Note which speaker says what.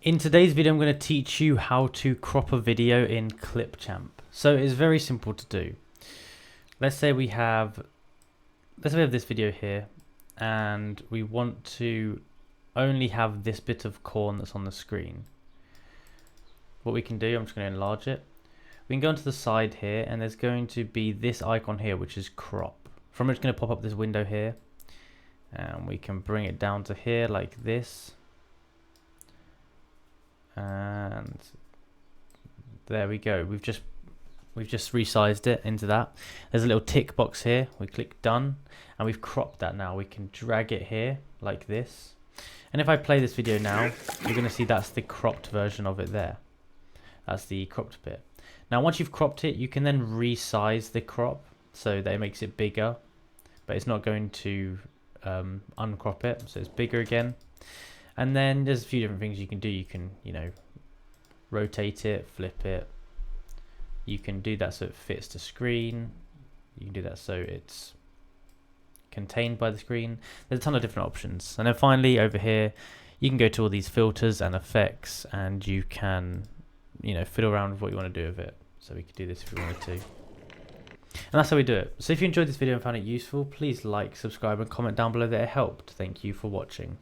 Speaker 1: In today's video, I'm going to teach you how to crop a video in ClipChamp. So it's very simple to do. Let's say we have this video here, and we want to only have this bit of corn that's on the screen. What we can do, I'm just going to enlarge it. We can go onto the side here, and there's going to be this icon here, which is crop. From it, it's going to pop up this window here, and we can bring it down to here like this. And there we go. We've just resized it into that. There's a little tick box here. We click done, and we've cropped that. Now we can drag it here like this, and if I play this video now, you're going to see that's the cropped version of it there. That's the cropped bit. Now once you've cropped it, you can then resize the crop so that it makes it bigger, but it's not going to uncrop it, so it's bigger again. And then there's a few different things you can do. You can, rotate it, flip it. You can do that so it fits the screen. You can do that so it's contained by the screen. There's a ton of different options. And then finally over here, you can go to all these filters and effects, and you can, fiddle around with what you want to do with it. So we could do this if we wanted to. And that's how we do it. So if you enjoyed this video and found it useful, please like, subscribe, and comment down below that it helped. Thank you for watching.